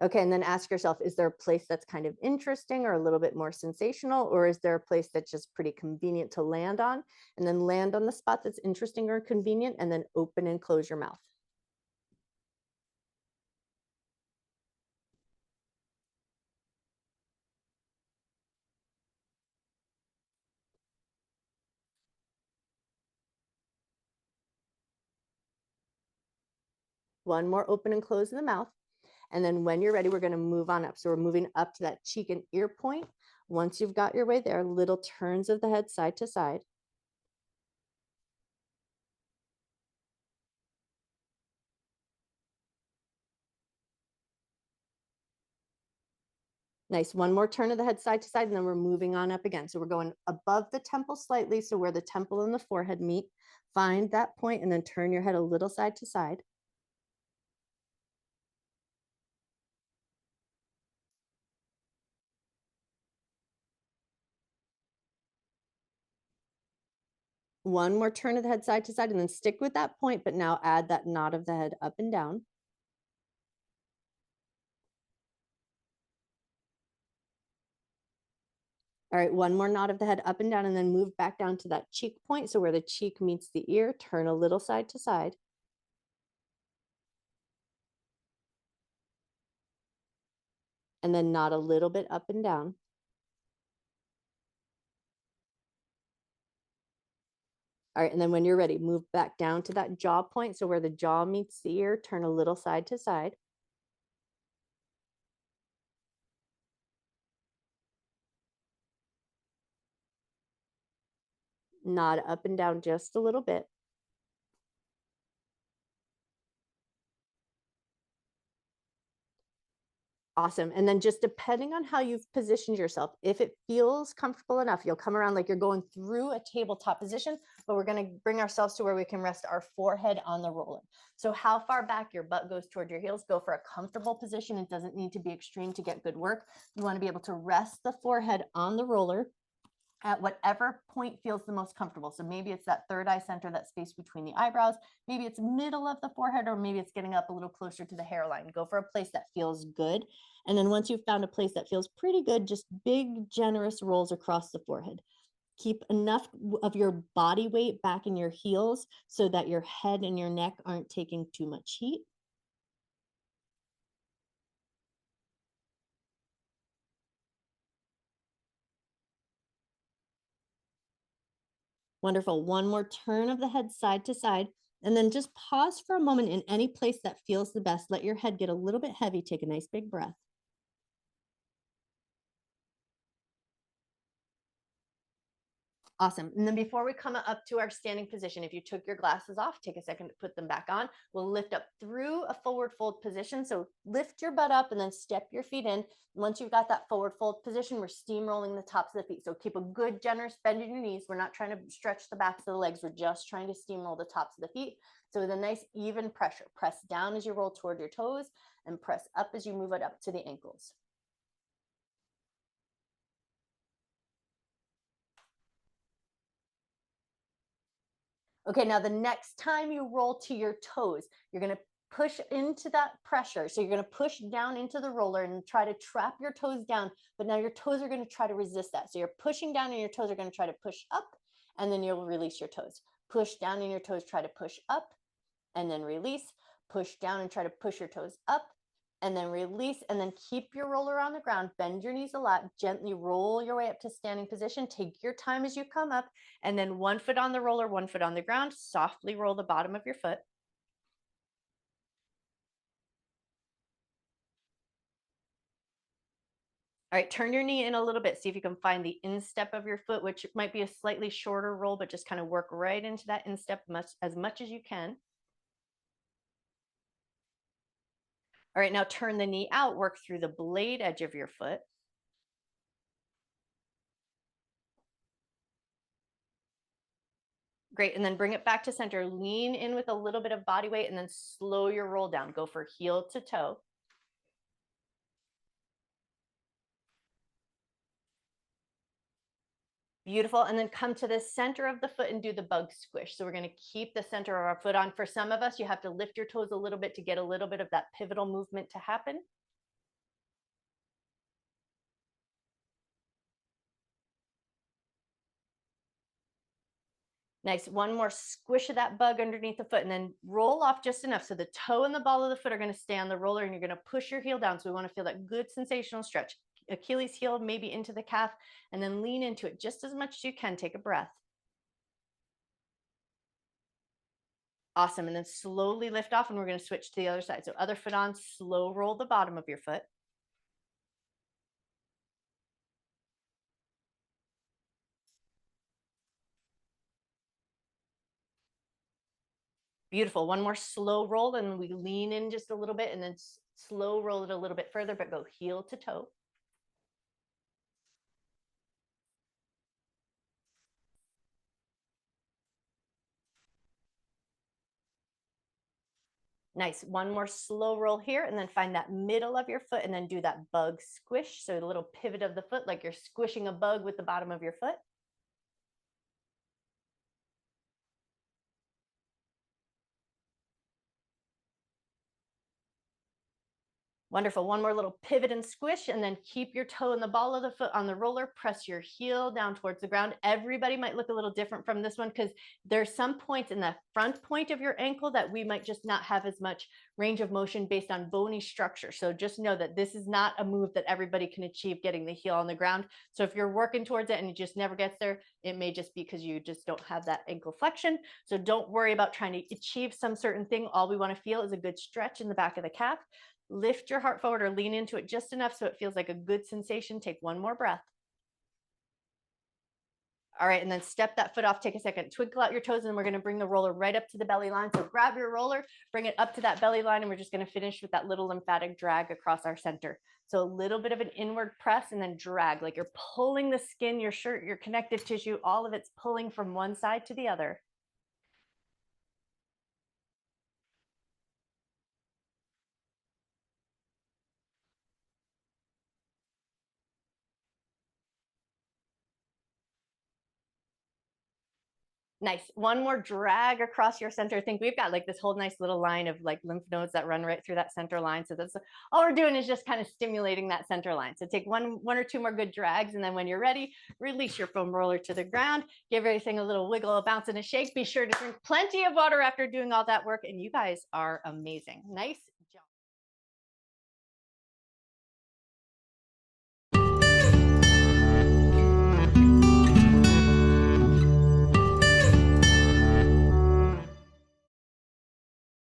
B: Okay, and then ask yourself, is there a place that's kind of interesting or a little bit more sensational, or is there a place that's just pretty convenient to land on? And then land on the spot that's interesting or convenient, and then open and close your mouth. One more open and close in the mouth. And then when you're ready, we're going to move on up. So we're moving up to that cheek and ear point. Once you've got your way there, little turns of the head side to side. Nice. One more turn of the head side to side, and then we're moving on up again. So we're going above the temple slightly. So where the temple and the forehead meet, find that point and then turn your head a little side to side. One more turn of the head side to side, and then stick with that point, but now add that nod of the head up and down. All right, one more nod of the head up and down, and then move back down to that cheek point. So where the cheek meets the ear, turn a little side to side. And then nod a little bit up and down. All right, and then when you're ready, move back down to that jaw point. So where the jaw meets the ear, turn a little side to side. Nod up and down just a little bit. Awesome. And then just depending on how you've positioned yourself, if it feels comfortable enough, you'll come around like you're going through a tabletop position, but we're going to bring ourselves to where we can rest our forehead on the roller. So how far back your butt goes toward your heels, go for a comfortable position. It doesn't need to be extreme to get good work. You want to be able to rest the forehead on the roller at whatever point feels the most comfortable. So maybe it's that third eye center, that space between the eyebrows. Maybe it's middle of the forehead, or maybe it's getting up a little closer to the hairline. Go for a place that feels good. And then once you've found a place that feels pretty good, just big, generous rolls across the forehead. Keep enough of your body weight back in your heels so that your head and your neck aren't taking too much heat. Wonderful. One more turn of the head side to side. And then just pause for a moment in any place that feels the best. Let your head get a little bit heavy. Take a nice big breath. Awesome. And then before we come up to our standing position, if you took your glasses off, take a second to put them back on. We'll lift up through a forward fold position. So lift your butt up and then step your feet in. Once you've got that forward fold position, we're steamrolling the tops of the feet. So keep a good, generous bend in your knees. We're not trying to stretch the backs of the legs. We're just trying to steamroll the tops of the feet. So with a nice even pressure, press down as you roll toward your toes and press up as you move it up to the ankles. Okay, now the next time you roll to your toes, you're going to push into that pressure. So you're going to push down into the roller and try to trap your toes down, but now your toes are going to try to resist that. So you're pushing down and your toes are going to try to push up, and then you'll release your toes. Push down and your toes try to push up, and then release. Push down and try to push your toes up, and then release, and then keep your roller on the ground. Bend your knees a lot. Gently roll your way up to standing position. Take your time as you come up, and then 1 foot on the roller, 1 foot on the ground. Softly roll the bottom of your foot. All right, turn your knee in a little bit. See if you can find the instep of your foot, which might be a slightly shorter roll, but just kind of work right into that instep as much as you can. All right, now turn the knee out, work through the blade edge of your foot. Great, and then bring it back to center. Lean in with a little bit of body weight and then slow your roll down. Go for heel to toe. Beautiful, and then come to the center of the foot and do the bug squish. So we're gonna keep the center of our foot on. For some of us, you have to lift your toes a little bit to get a little bit of that pivotal movement to happen. Nice. One more squish of that bug underneath the foot and then roll off just enough. So the toe and the ball of the foot are going to stay on the roller and you're going to push your heel down. So we want to feel that good sensational stretch. Achilles heel, maybe into the calf, and then lean into it just as much as you can. Take a breath. Awesome. And then slowly lift off and we're going to switch to the other side. So other foot on, slow roll the bottom of your foot. Beautiful. One more slow roll and we lean in just a little bit and then slow roll it a little bit further, but go heel to toe. Nice. One more slow roll here and then find that middle of your foot and then do that bug squish. So a little pivot of the foot like you're squishing a bug with the bottom of your foot. Wonderful. One more little pivot and squish, and then keep your toe in the ball of the foot on the roller. Press your heel down towards the ground. Everybody might look a little different from this one because there's some points in the front point of your ankle that we might just not have as much range of motion based on bony structure. So just know that this is not a move that everybody can achieve, getting the heel on the ground. So if you're working towards it and it just never gets there, it may just be because you just don't have that ankle flexion. So don't worry about trying to achieve some certain thing. All we want to feel is a good stretch in the back of the calf. Lift your heart forward or lean into it just enough so it feels like a good sensation. Take one more breath. All right, and then step that foot off. Take a second, twinkle out your toes, and we're going to bring the roller right up to the belly line. So grab your roller, bring it up to that belly line, and we're just going to finish with that little lymphatic drag across our center. So a little bit of an inward press and then drag, like you're pulling the skin, your shirt, your connective tissue, all of it's pulling from one side to the other. Nice. One more drag across your center. I think we've got like this whole nice little line of like lymph nodes that run right through that center line. So that's all we're doing is just kind of stimulating that center line. So take one or two more good drags. And then when you're ready, release your foam roller to the ground. Give everything a little wiggle, a bounce, and a shake. Be sure to drink plenty of water after doing all that work. And you guys are amazing. Nice